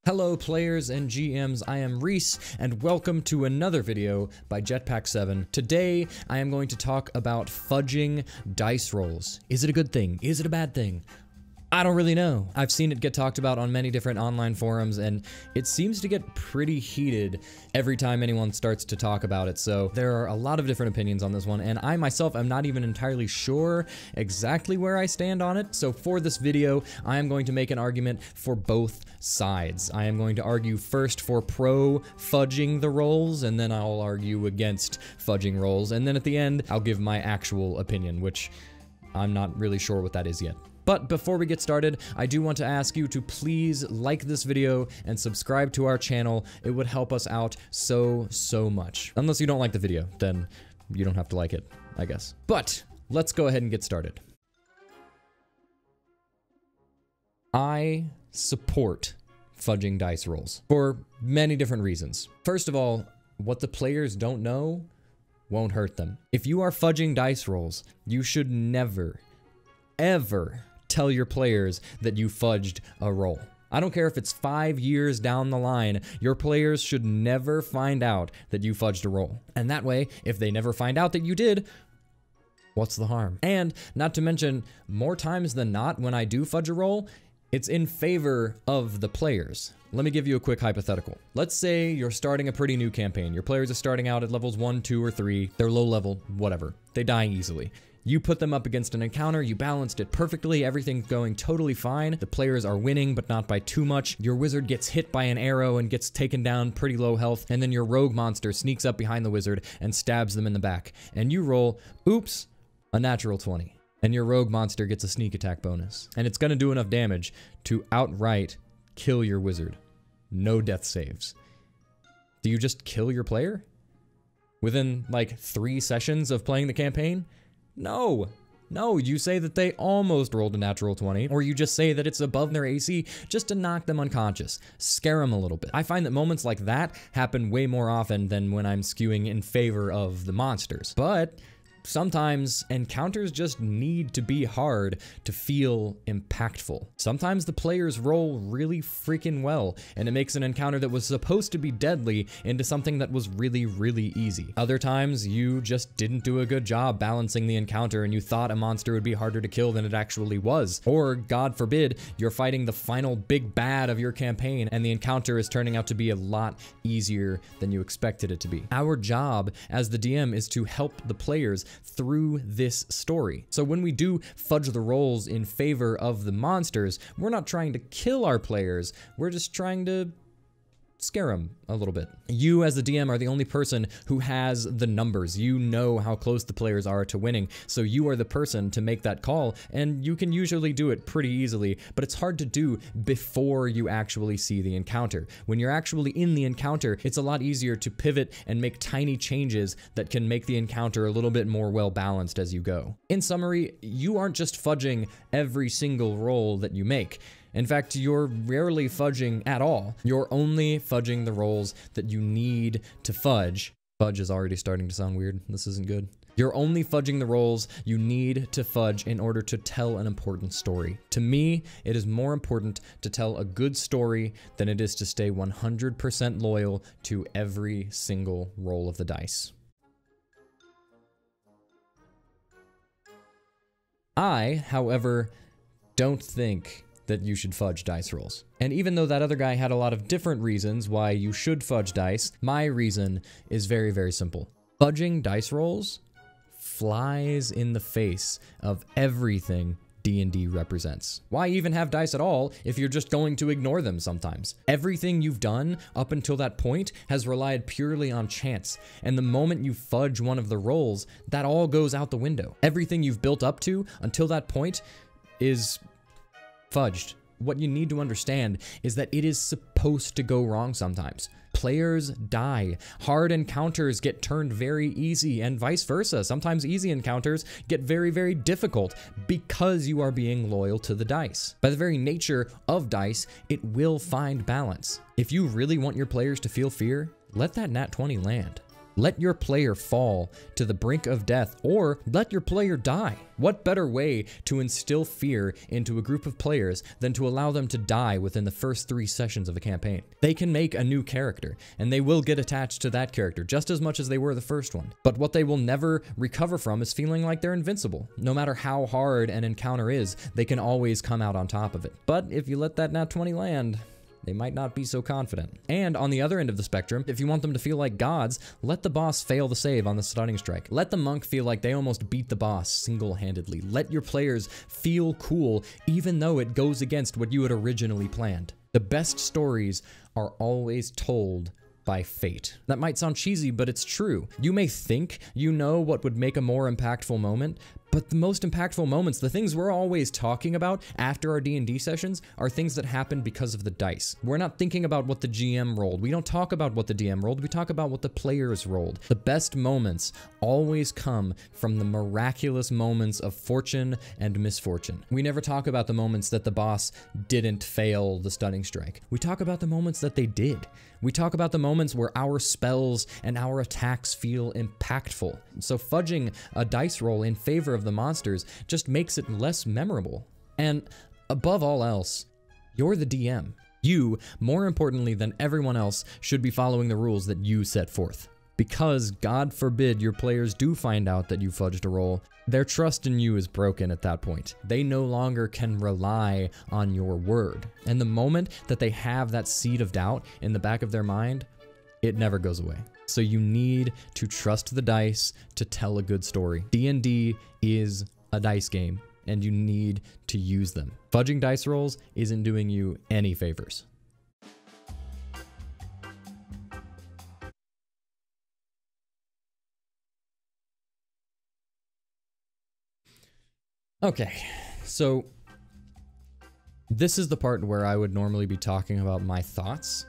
Hello players and GMs, I am Reese, and welcome to another video by Jetpack7. Today, I am going to talk about fudging dice rolls. Is it a good thing? Is it a bad thing? I don't really know. I've seen it get talked about on many different online forums, and it seems to get pretty heated every time anyone starts to talk about it, so there are a lot of different opinions on this one, and I myself am not even entirely sure exactly where I stand on it. So for this video, I am going to make an argument for both sides. I am going to argue first for pro-fudging the rolls, and then I'll argue against fudging rolls, and then at the end, I'll give my actual opinion, which I'm not really sure what that is yet. But before we get started, I do want to ask you to please like this video and subscribe to our channel. It would help us out so much. Unless you don't like the video, then you don't have to like it, I guess. But let's go ahead and get started. I support fudging dice rolls for many different reasons. First of all, what the players don't know won't hurt them. If you are fudging dice rolls, you should never, ever tell your players that you fudged a roll. I don't care if it's 5 years down the line, your players should never find out that you fudged a roll. And that way, if they never find out that you did, what's the harm? And not to mention, more times than not, when I do fudge a roll, it's in favor of the players. Let me give you a quick hypothetical. Let's say you're starting a pretty new campaign. Your players are starting out at levels 1, 2, or 3. They're low level, whatever. They die easily. You put them up against an encounter, you balanced it perfectly, everything's going totally fine. The players are winning, but not by too much. Your wizard gets hit by an arrow and gets taken down pretty low health, and then your rogue monster sneaks up behind the wizard and stabs them in the back. And you roll, oops, a natural 20. And your rogue monster gets a sneak attack bonus. And it's gonna do enough damage to outright kill your wizard. No death saves. Do you just kill your player? Within like 3 sessions of playing the campaign? No, you say that they almost rolled a natural 20, or you just say that it's above their AC just to knock them unconscious, scare them a little bit. I find that moments like that happen way more often than when I'm skewing in favor of the monsters. But sometimes encounters just need to be hard to feel impactful. Sometimes the players roll really freaking well, and it makes an encounter that was supposed to be deadly into something that was really easy. Other times, you just didn't do a good job balancing the encounter and you thought a monster would be harder to kill than it actually was. Or, God forbid, you're fighting the final big bad of your campaign and the encounter is turning out to be a lot easier than you expected it to be. Our job as the DM is to help the players through this story. So when we do fudge the rolls in favor of the monsters, we're not trying to kill our players, we're just trying to scare them a little bit. You as the DM are the only person who has the numbers. You know how close the players are to winning, so you are the person to make that call, and you can usually do it pretty easily, but it's hard to do before you actually see the encounter. When you're actually in the encounter, it's a lot easier to pivot and make tiny changes that can make the encounter a little bit more well-balanced as you go. In summary, you aren't just fudging every single roll that you make. In fact, you're rarely fudging at all. You're only fudging the rolls that you need to fudge. Fudge is already starting to sound weird. This isn't good. You're only fudging the rolls you need to fudge in order to tell an important story. To me, it is more important to tell a good story than it is to stay 100% loyal to every single roll of the dice. I, however, don't think that you should fudge dice rolls. And even though that other guy had a lot of different reasons why you should fudge dice, my reason is very simple. Fudging dice rolls flies in the face of everything D&D represents. Why even have dice at all if you're just going to ignore them sometimes? Everything you've done up until that point has relied purely on chance, and the moment you fudge one of the rolls, that all goes out the window. Everything you've built up to until that point is fudged. What you need to understand is that it is supposed to go wrong sometimes. Players die. Hard encounters get turned very easy, and vice versa. Sometimes easy encounters get very difficult because you are being loyal to the dice. By the very nature of dice, it will find balance. If you really want your players to feel fear, let that nat 20 land. Let your player fall to the brink of death, or let your player die. What better way to instill fear into a group of players than to allow them to die within the first 3 sessions of a campaign? They can make a new character, and they will get attached to that character just as much as they were the first one. But what they will never recover from is feeling like they're invincible. No matter how hard an encounter is, they can always come out on top of it. But if you let that nat 20 land, they might not be so confident. And on the other end of the spectrum, if you want them to feel like gods, let the boss fail the save on the stunning strike. Let the monk feel like they almost beat the boss single-handedly. Let your players feel cool even though it goes against what you had originally planned. The best stories are always told by fate. That might sound cheesy, but it's true. You may think you know what would make a more impactful moment, but the most impactful moments, the things we're always talking about after our D&D sessions, are things that happen because of the dice. We're not thinking about what the GM rolled. We don't talk about what the DM rolled. We talk about what the players rolled. The best moments always come from the miraculous moments of fortune and misfortune. We never talk about the moments that the boss didn't fail the stunning strike. We talk about the moments that they did. We talk about the moments where our spells and our attacks feel impactful. So fudging a dice roll in favor of the monsters just makes it less memorable. And above all else, you're the DM. You, more importantly than everyone else, should be following the rules that you set forth. Because, God forbid, your players do find out that you fudged a roll, their trust in you is broken at that point. They no longer can rely on your word. And the moment that they have that seed of doubt in the back of their mind, it never goes away. So you need to trust the dice to tell a good story. D&D is a dice game, and you need to use them. Fudging dice rolls isn't doing you any favors. Okay, so this is the part where I would normally be talking about my thoughts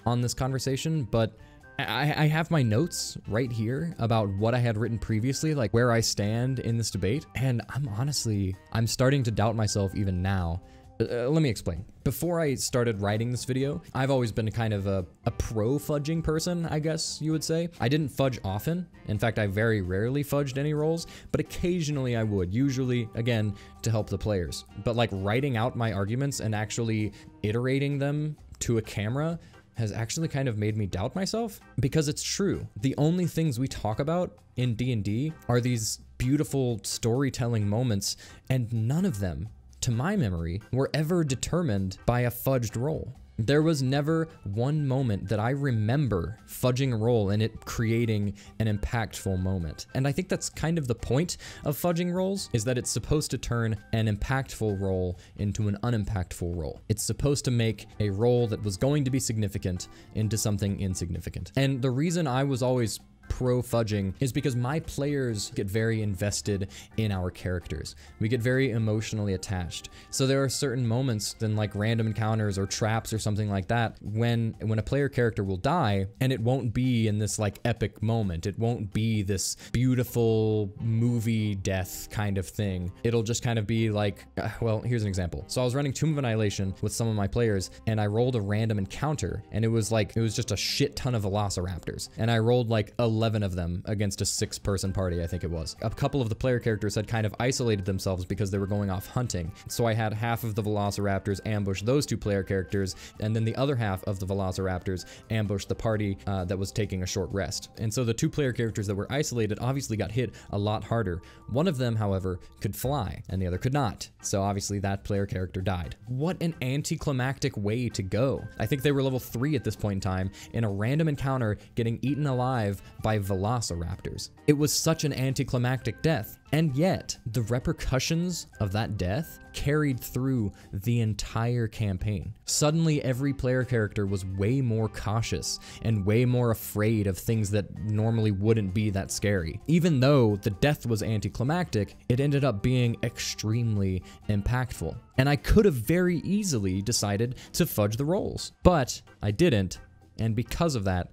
on this conversation, but I have my notes right here about what I had written previously, like where I stand in this debate, and I'm starting to doubt myself even now. Let me explain. Before I started writing this video, I've always been kind of a pro-fudging person, I guess you would say. I didn't fudge often. In fact, I very rarely fudged any rolls, but occasionally I would, usually, again, to help the players. But like writing out my arguments and actually iterating them to a camera has actually kind of made me doubt myself, because it's true. The only things we talk about in D&D are these beautiful storytelling moments, and none of them, to my memory, were ever determined by a fudged roll. There was never one moment that I remember fudging a roll and it creating an impactful moment. And I think that's kind of the point of fudging rolls, is that it's supposed to turn an impactful roll into an unimpactful roll. It's supposed to make a roll that was going to be significant into something insignificant. And the reason I was always pro-fudging is because my players get very invested in our characters. We get very emotionally attached. So there are certain moments, then like random encounters or traps or something like that, when a player character will die, and it won't be in this like epic moment. It won't be this beautiful movie death kind of thing. It'll just kind of be like, well, here's an example. So I was running Tomb of Annihilation with some of my players, and I rolled a random encounter, and it was just a shit ton of velociraptors. And I rolled like 11 of them against a 6-person party, I think it was. A couple of the player characters had kind of isolated themselves because they were going off hunting. So I had half of the velociraptors ambush those 2 player characters, and then the other half of the velociraptors ambush the party that was taking a short rest. And so the 2 player characters that were isolated obviously got hit a lot harder. One of them, however, could fly, and the other could not. So obviously that player character died. What an anticlimactic way to go. I think they were level 3 at this point in time, in a random encounter getting eaten alive by velociraptors. It was such an anticlimactic death. And yet, the repercussions of that death carried through the entire campaign. Suddenly, every player character was way more cautious and way more afraid of things that normally wouldn't be that scary. Even though the death was anticlimactic, it ended up being extremely impactful. And I could have very easily decided to fudge the rolls, but I didn't. And because of that,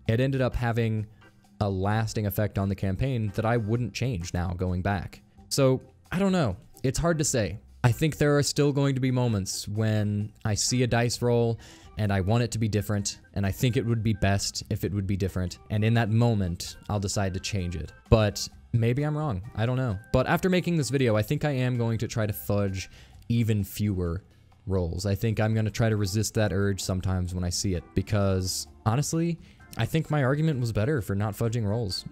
it ended up having a lasting effect on the campaign that I wouldn't change now going back. So, I don't know. It's hard to say. I think there are still going to be moments when I see a dice roll and I want it to be different, and I think it would be best if it would be different, and in that moment, I'll decide to change it. But maybe I'm wrong. I don't know. But after making this video, I think I am going to try to fudge even fewer roles. I think I'm going to try to resist that urge sometimes when I see it, because honestly, I think my argument was better for not fudging roles.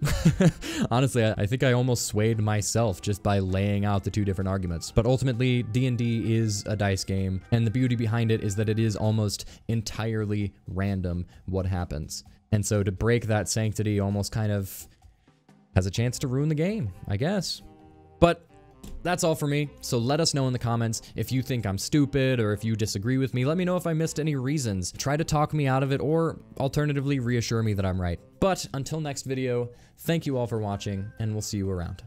Honestly, I think I almost swayed myself just by laying out the two different arguments. But ultimately, D&D is a dice game, and the beauty behind it is that it is almost entirely random what happens. And so to break that sanctity almost kind of has a chance to ruin the game, I guess. But that's all for me, so let us know in the comments if you think I'm stupid or if you disagree with me. Let me know if I missed any reasons. Try to talk me out of it, or alternatively reassure me that I'm right. But until next video, thank you all for watching, and we'll see you around.